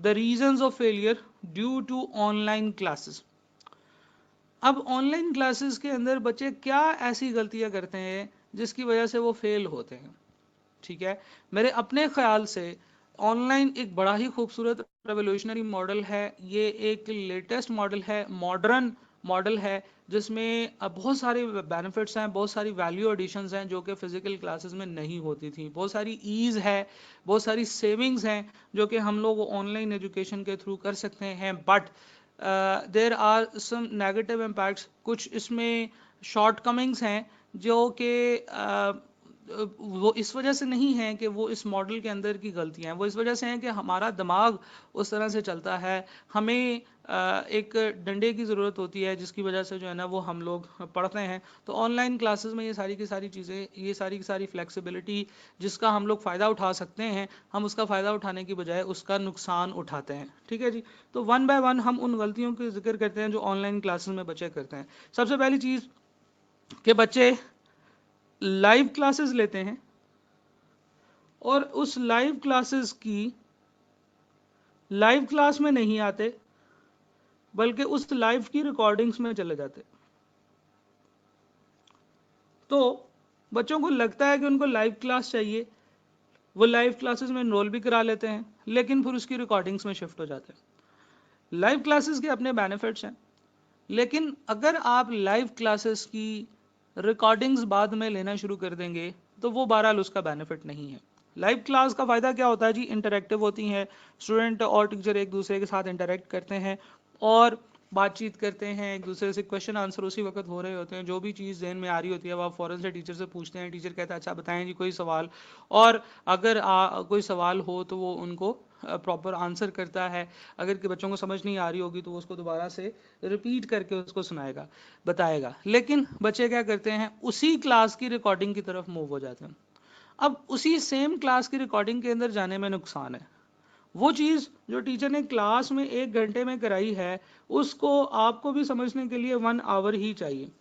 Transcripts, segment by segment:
The reasons of failure due to online classes. अब online classes के अंदर बच्चे क्या ऐसी गलतियां करते हैं जिसकी वजह से वो फेल होते हैं। ठीक है, मेरे अपने ख्याल से ऑनलाइन एक बड़ा ही खूबसूरत रेवोल्यूशनरी मॉडल है। ये एक लेटेस्ट मॉडल है, मॉडर्न मॉडल है, जिसमें बहुत सारे बेनिफिट्स हैं, बहुत सारी वैल्यू एडिशंस हैं जो कि फिजिकल क्लासेस में नहीं होती थी। बहुत सारी ईज है, बहुत सारी सेविंग्स हैं जो कि हम लोग ऑनलाइन एजुकेशन के थ्रू कर सकते हैं। But there are some negative impacts, कुछ इसमें शॉर्ट कमिंग्स हैं जो कि वो इस वजह से नहीं है कि वो इस मॉडल के अंदर की गलतियां हैं, वो इस वजह से हैं कि हमारा दिमाग उस तरह से चलता है। हमें एक डंडे की ज़रूरत होती है जिसकी वजह से जो है ना वो हम लोग पढ़ते हैं। तो ऑनलाइन क्लासेस में ये सारी की सारी चीज़ें, ये सारी की सारी फ्लेक्सिबिलिटी जिसका हम लोग फ़ायदा उठा सकते हैं, हम उसका फ़ायदा उठाने की बजाय उसका नुकसान उठाते हैं। ठीक है जी। तो वन बाय वन हम उन गलतियों का जिक्र करते हैं जो ऑनलाइन क्लासेस में बच्चे करते हैं। सबसे पहली चीज़ कि बच्चे लाइव क्लासेस लेते हैं और उस लाइव क्लासेस की लाइव क्लास में नहीं आते, बल्कि उस लाइव की रिकॉर्डिंग्स में चले जाते। तो बच्चों को लगता है कि उनको लाइव क्लास चाहिए, वो लाइव क्लासेस में एनरोल भी करा लेते हैं, लेकिन फिर उसकी रिकॉर्डिंग्स में शिफ्ट हो जाते हैं। लाइव क्लासेस के अपने बेनिफिट्स हैं, लेकिन अगर आप लाइव क्लासेस की रिकॉर्डिंग्स बाद में लेना शुरू कर देंगे तो वो बहरहाल उसका बेनिफिट नहीं है। लाइव क्लास का फ़ायदा क्या होता है जी? इंटरेक्टिव होती हैं, स्टूडेंट और टीचर एक दूसरे के साथ इंटरेक्ट करते हैं और बातचीत करते हैं, एक दूसरे से क्वेश्चन आंसर उसी वक्त हो रहे होते हैं। जो भी चीज़ जहन में आ रही होती है वो आप फ़ौरन से टीचर से पूछते हैं, टीचर कहता है अच्छा बताएं जी कोई सवाल, और अगर कोई सवाल हो तो वो उनको प्रॉपर आंसर करता है। अगर कि बच्चों को समझ नहीं आ रही होगी तो वो उसको दोबारा से रिपीट करके उसको सुनाएगा, बताएगा। लेकिन बच्चे क्या करते हैं, उसी क्लास की रिकॉर्डिंग की तरफ मूव हो जाते हैं। अब उसी सेम क्लास की रिकॉर्डिंग के अंदर जाने में नुकसान है। वो चीज़ जो टीचर ने क्लास में 1 घंटे में कराई है, उसको आपको भी समझने के लिए 1 आवर ही चाहिए।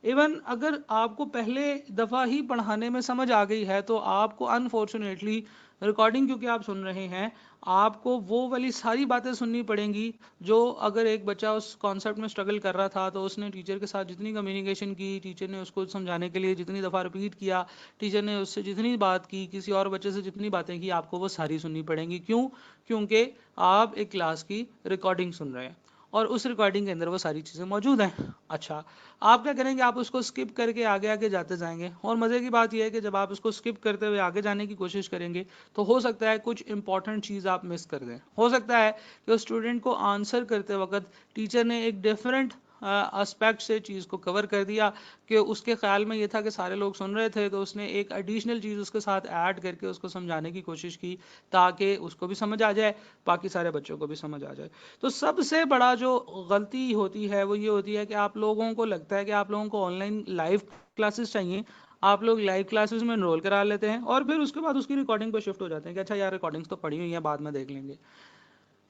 इवन अगर आपको पहले दफ़ा ही पढ़ाने में समझ आ गई है तो आपको अनफॉर्चुनेटली रिकॉर्डिंग क्योंकि आप सुन रहे हैं, आपको वो वाली सारी बातें सुननी पड़ेंगी जो अगर एक बच्चा उस कॉन्सेप्ट में स्ट्रगल कर रहा था तो उसने टीचर के साथ जितनी कम्युनिकेशन की, टीचर ने उसको समझाने के लिए जितनी दफ़ा रिपीट किया, टीचर ने उससे जितनी बात की, किसी और बच्चे से जितनी बातें की, आपको वो सारी सुननी पड़ेंगी। क्यों? क्योंकि आप एक क्लास की रिकॉर्डिंग सुन रहे हैं और उस रिकॉर्डिंग के अंदर वो सारी चीज़ें मौजूद हैं। अच्छा, आप क्या करेंगे, आप उसको स्किप करके आगे आगे जाते जाएंगे, और मज़े की बात यह है कि जब आप उसको स्किप करते हुए आगे जाने की कोशिश करेंगे तो हो सकता है कुछ इंपॉर्टेंट चीज़ आप मिस कर दें। हो सकता है कि उस स्टूडेंट को आंसर करते वक्त टीचर ने एक डिफरेंट एस्पेक्ट से चीज़ को कवर कर दिया, कि उसके ख्याल में ये था कि सारे लोग सुन रहे थे तो उसने एक एडिशनल चीज़ उसके साथ ऐड करके उसको समझाने की कोशिश की ताकि उसको भी समझ आ जाए, बाकी सारे बच्चों को भी समझ आ जाए। तो सबसे बड़ा जो गलती होती है वो ये होती है कि आप लोगों को लगता है कि आप लोगों को ऑनलाइन लाइव क्लासेस चाहिए, आप लोग लाइव क्लासेस में एनरोल करा लेते हैं और फिर उसके बाद उसकी रिकॉर्डिंग पर शिफ्ट हो जाते हैं कि अच्छा यार रिकॉर्डिंग्स तो पड़ी हुई हैं, बाद में देख लेंगे।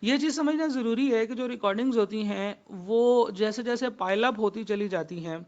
ये चीज़ समझना ज़रूरी है कि जो रिकॉर्डिंग्स होती हैं वो जैसे जैसे पाइल अप होती चली जाती हैं,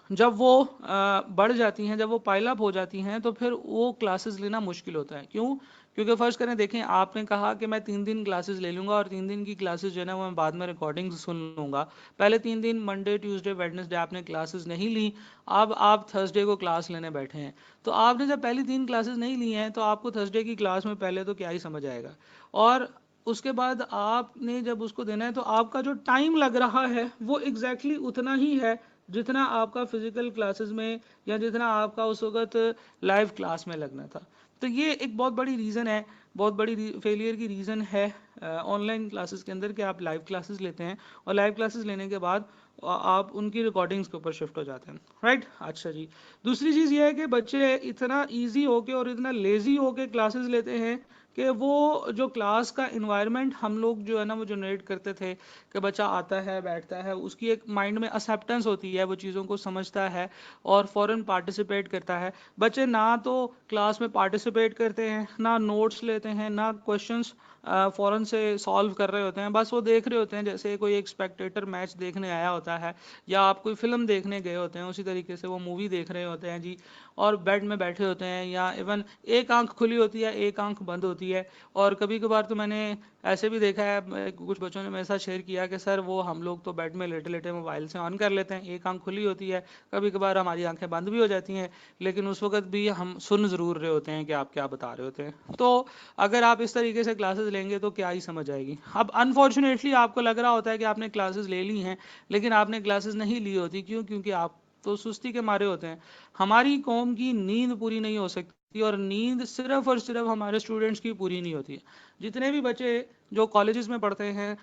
जब वो बढ़ जाती हैं, जब वो पाइल अप हो जाती हैं तो फिर वो क्लासेस लेना मुश्किल होता है। क्यों? क्योंकि फ़र्ज़ करें, देखें आपने कहा कि मैं 3 दिन क्लासेस ले लूँगा और 3 दिन की क्लासेस जो है ना वो मैं बाद में रिकॉर्डिंग सुन लूँगा। पहले 3 दिन मंडे ट्यूसडे वेडनेसडे आपने क्लासेस नहीं ली, अब आप थर्सडे को क्लास लेने बैठे हैं। तो आपने जब पहली 3 क्लासेस नहीं ली हैं तो आपको थर्सडे की क्लास में पहले तो क्या ही समझ आएगा, और उसके बाद आपने जब उसको देना है तो आपका जो टाइम लग रहा है वो एग्जैक्टली उतना ही है जितना आपका फिजिकल क्लासेस में या जितना आपका उस वक्त लाइव क्लास में लगना था। तो ये एक बहुत बड़ी रीज़न है, बहुत बड़ी फेलियर की रीज़न है ऑनलाइन क्लासेस के अंदर, कि आप लाइव क्लासेस लेते हैं और लाइव क्लासेस लेने के बाद आप उनकी रिकॉर्डिंग्स के ऊपर शिफ्ट हो जाते हैं। राइट, अच्छा जी। दूसरी चीज़ ये है कि बच्चे इतना ईजी होके और इतना लेज़ी होके क्लासेस लेते हैं कि वो जो क्लास का इन्वायरमेंट हम लोग जो है ना वो जनरेट करते थे, कि बच्चा आता है बैठता है, उसकी एक माइंड में एक्सेप्टेंस होती है, वो चीज़ों को समझता है और फ़ौरन पार्टिसिपेट करता है। बच्चे ना तो क्लास में पार्टिसिपेट करते हैं, ना नोट्स लेते हैं, ना क्वेश्चंस फ़ौरन से सॉल्व कर रहे होते हैं, बस वो देख रहे होते हैं जैसे कोई एक स्पेक्टेटर मैच देखने आया होता है या आप कोई फिल्म देखने गए होते हैं, उसी तरीके से वो मूवी देख रहे होते हैं जी। और बेड में बैठे होते हैं या इवन एक आंख खुली होती है एक आंख बंद होती है, और कभी कभार तो मैंने ऐसे भी देखा है, कुछ बच्चों ने मेरे साथ शेयर किया कि सर वो हम लोग तो बेड में लेटे लेटे मोबाइल से ऑन कर लेते हैं, एक आंख खुली होती है, कभी कभार हमारी आंखें बंद भी हो जाती हैं, लेकिन उस वक्त भी हम सुन ज़रूर रहे होते हैं कि आप क्या बता रहे होते हैं। तो अगर आप इस तरीके से क्लासेस लेंगे तो क्या ही समझ आएगी। अब अनफॉर्चुनेटली आपको लग रहा होता है कि आपने क्लासेस ले ली हैं, लेकिन आपने क्लासेस नहीं ली होती। क्यों? क्योंकि आप तो सुस्ती के मारे होते हैं। हमारी कौम की नींद पूरी नहीं हो सकती, और नींद सिर्फ और सिर्फ हमारे स्टूडेंट्स की पूरी नहीं होती है। जितने भी बच्चे जो कॉलेजेस में पढ़ते हैं,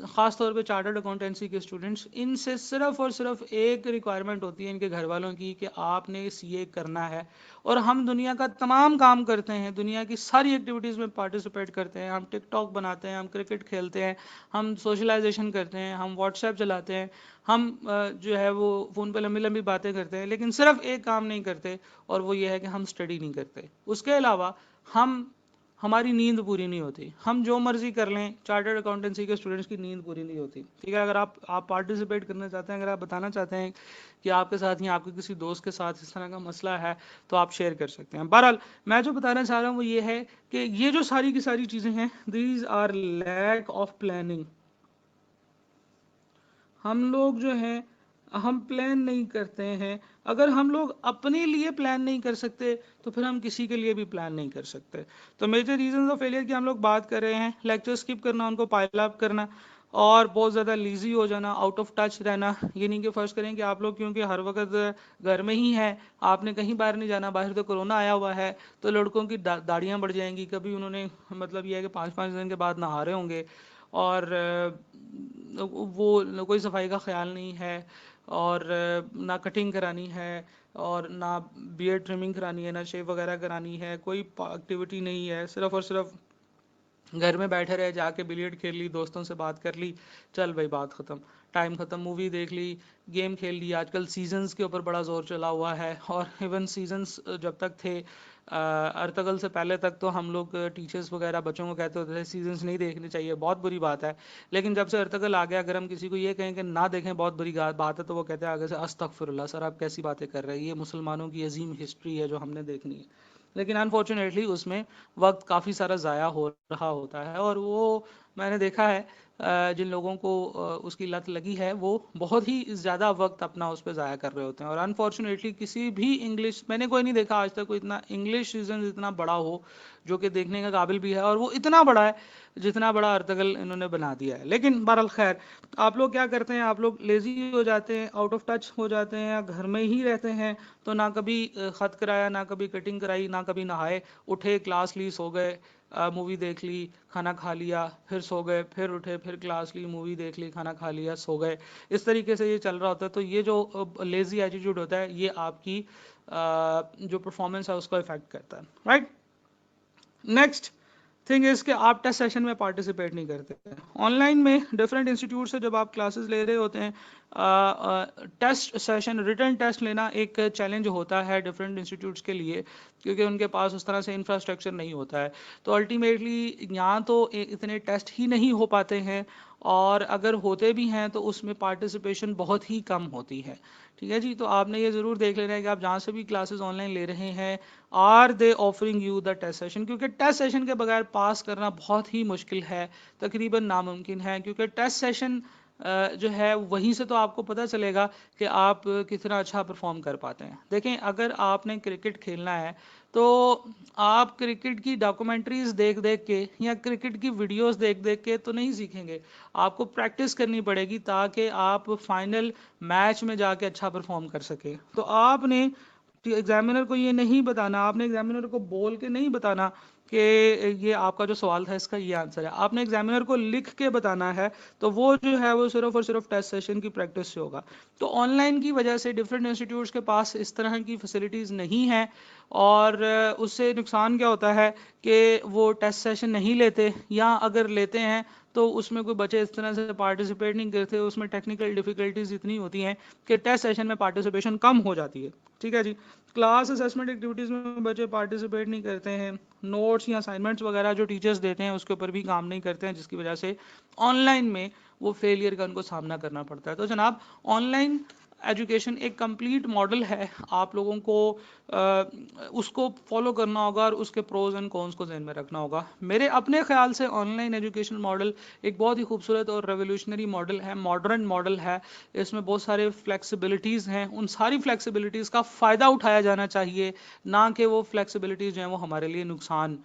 ख़ास तौर पे चार्टर्ड अकाउंटेंसी के स्टूडेंट्स, इनसे सिर्फ और सिर्फ एक रिक्वायरमेंट होती है इनके घर वालों की कि आपने सीए करना है। और हम दुनिया का तमाम काम करते हैं, दुनिया की सारी एक्टिविटीज़ में पार्टिसिपेट करते हैं, हम टिकटॉक बनाते हैं, हम क्रिकेट खेलते हैं, हम सोशलाइजेशन करते हैं, हम व्हाट्सएप चलाते हैं, हम जो है वो फ़ोन पे लंबी लंबी बातें करते हैं, लेकिन सिर्फ एक काम नहीं करते, और वो ये है कि हम स्टडी नहीं करते। उसके अलावा हम हमारी नींद पूरी नहीं होती। हम जो मर्जी कर लें, चार्टर्ड अकाउंटेंसी के स्टूडेंट्स की नींद पूरी नहीं होती। ठीक है, अगर आप पार्टिसिपेट करना चाहते हैं, अगर आप बताना चाहते हैं कि आपके साथ या आपके किसी दोस्त के साथ इस तरह का मसला है, तो आप शेयर कर सकते हैं। बहरहाल मैं जो बताना चाह रहा हूँ वो ये है कि ये जो सारी की सारी चीज़ें हैं, these are lack of planning. हम लोग जो हैं, हम प्लान नहीं करते हैं। अगर हम लोग अपने लिए प्लान नहीं कर सकते, तो फिर हम किसी के लिए भी प्लान नहीं कर सकते। तो मेजर रीजन ऑफ फेलियर की हम लोग बात कर रहे हैं, लेक्चर स्किप करना, उनको पाइल अप करना, और बहुत ज़्यादा लीजी हो जाना, आउट ऑफ टच रहना। ये नहीं कि फर्ज करें कि आप लोग क्योंकि हर वक्त घर में ही हैं, आपने कहीं बाहर नहीं जाना, बाहर तो कोरोना आया हुआ है, तो लड़कों की दाढ़ियाँ बढ़ जाएंगी। कभी उन्होंने मतलब ये है कि 5-5 दिन के बाद नहा रहे होंगे, और वो कोई सफाई का ख्याल नहीं है, और ना कटिंग करानी है, और ना बियर्ड ट्रिमिंग करानी है, ना शेव वगैरह करानी है, कोई एक्टिविटी नहीं है, सिर्फ और सिर्फ घर में बैठे रहे, जाके बिलियर्ड खेल ली, दोस्तों से बात कर ली, चल भाई बात ख़त्म, टाइम ख़त्म, मूवी देख ली, गेम खेल ली। आजकल सीजन्स के ऊपर बड़ा जोर चला हुआ है, और इवन सीजन्स जब तक थे, अर्तगल से पहले तक तो हम लोग टीचर्स वगैरह बच्चों को कहते होते थे सीजन्स नहीं देखने चाहिए, बहुत बुरी बात है। लेकिन जब से अर्तगल आ गया, अगर हम किसी को ये कहें कि ना देखें बहुत बुरी बात है, तो वो कहते हैं आगे से अस्तगफिरुल्लाह, सर आप कैसी बातें कर रहे हैं, ये मुसलमानों की अजीम हिस्ट्री है जो हमने देखनी है। लेकिन अनफॉर्चुनेटली उसमें वक्त काफ़ी सारा ज़ाया हो रहा होता है, और वो मैंने देखा है जिन लोगों को उसकी लत लगी है, वो बहुत ही ज़्यादा वक्त अपना उस पर ज़ाया कर रहे होते हैं। और अनफॉर्चुनेटली किसी भी इंग्लिश, मैंने कोई नहीं देखा आज तक कोई इतना इंग्लिश सीजन इतना बड़ा हो जो कि देखने का काबिल भी है, और वो इतना बड़ा है जितना बड़ा अर्तगल इन्होंने बना दिया है। लेकिन बहरहाल खैर, आप लोग क्या करते हैं, आप लोग लेजी हो जाते हैं, आउट ऑफ टच हो जाते हैं, या घर में ही रहते हैं, तो ना कभी ख़त कराया, ना कभी कटिंग कराई, ना कभी नहाए, उठे क्लास ली, सो गए, मूवी देख ली, खाना खा लिया, फिर सो गए, फिर उठे, फिर क्लास ली, मूवी देख ली, खाना खा लिया, सो गए। इस तरीके से ये चल रहा होता है। तो ये जो लेजी एटीट्यूड होता है, ये आपकी जो परफॉर्मेंस है उसको इफेक्ट करता है, राइट। नेक्स्ट थिंग इज कि आप टेस्ट सेशन में पार्टिसिपेट नहीं करते हैं। ऑनलाइन में डिफरेंट इंस्टीट्यूट से जब आप क्लासेस ले रहे होते हैं, टेस्ट सेशन, रिटन टेस्ट लेना एक चैलेंज होता है डिफरेंट इंस्टीट्यूट्स के लिए, क्योंकि उनके पास उस तरह से इंफ्रास्ट्रक्चर नहीं होता है। तो अल्टीमेटली यहाँ तो इतने टेस्ट ही नहीं हो पाते हैं, और अगर होते भी हैं तो उसमें पार्टिसिपेशन बहुत ही कम होती है। ठीक है जी, तो आपने ये ज़रूर देख लेना है कि आप जहाँ से भी क्लासेस ऑनलाइन ले रहे हैं, are they offering you the test session, क्योंकि टेस्ट सेशन के बगैर पास करना बहुत ही मुश्किल है, तकरीबन नामुमकिन है। क्योंकि टेस्ट सेशन जो है वहीं से तो आपको पता चलेगा कि आप कितना अच्छा परफॉर्म कर पाते हैं। देखें, अगर आपने क्रिकेट खेलना है, तो आप क्रिकेट की डॉक्यूमेंट्रीज देख देख के या क्रिकेट की वीडियोस देख देख के तो नहीं सीखेंगे, आपको प्रैक्टिस करनी पड़ेगी, ताकि आप फाइनल मैच में जाके अच्छा परफॉर्म कर सके। तो आपने एग्जामिनर को ये नहीं बताना, आपने एग्जामिनर को बोल के नहीं बताना कि ये आपका जो सवाल था इसका ये आंसर है, आपने एग्जामिनर को लिख के बताना है। तो वो जो है वो सिर्फ और सिर्फ टेस्ट सेशन की प्रैक्टिस से होगा। तो ऑनलाइन की वजह से डिफरेंट इंस्टीट्यूट्स के पास इस तरह की फैसिलिटीज़ नहीं है, और उससे नुकसान क्या होता है कि वो टेस्ट सेशन नहीं लेते, या अगर लेते हैं तो उसमें कोई बच्चे इस तरह से पार्टिसिपेट नहीं करते, उसमें टेक्निकल डिफिकल्टीज इतनी होती हैं कि टेस्ट सेशन में पार्टिसिपेशन कम हो जाती है। ठीक है जी, क्लास असेसमेंट एक्टिविटीज़ में बच्चे पार्टिसिपेट नहीं करते हैं, नोट्स या असाइनमेंट्स वगैरह जो टीचर्स देते हैं उसके ऊपर भी काम नहीं करते हैं, जिसकी वजह से ऑनलाइन में वो फेलियर का उनको सामना करना पड़ता है। तो जनाब, ऑनलाइन एजुकेशन एक कंप्लीट मॉडल है, आप लोगों को उसको फॉलो करना होगा और उसके प्रोज एंड कॉन्स को ध्यान में रखना होगा। मेरे अपने ख्याल से ऑनलाइन एजुकेशन मॉडल एक बहुत ही खूबसूरत और रेवोल्यूशनरी मॉडल है, मॉडर्न मॉडल है। इसमें बहुत सारे फ्लेक्सिबिलिटीज़ हैं, उन सारी फ्लेक्सिबिलिटीज़ का फ़ायदा उठाया जाना चाहिए, ना कि वो फ्लेक्सिबिलिटीज़ जो हैं वो हमारे लिए नुकसान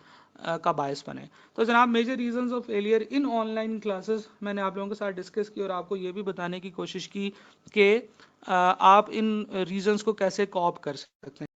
का बायस बने। तो जनाब, major reasons of failure in online classes मैंने आप लोगों के साथ डिस्कस की और आपको ये भी बताने की कोशिश की कि आप इन रीजंस को कैसे कॉप कर सकते हैं।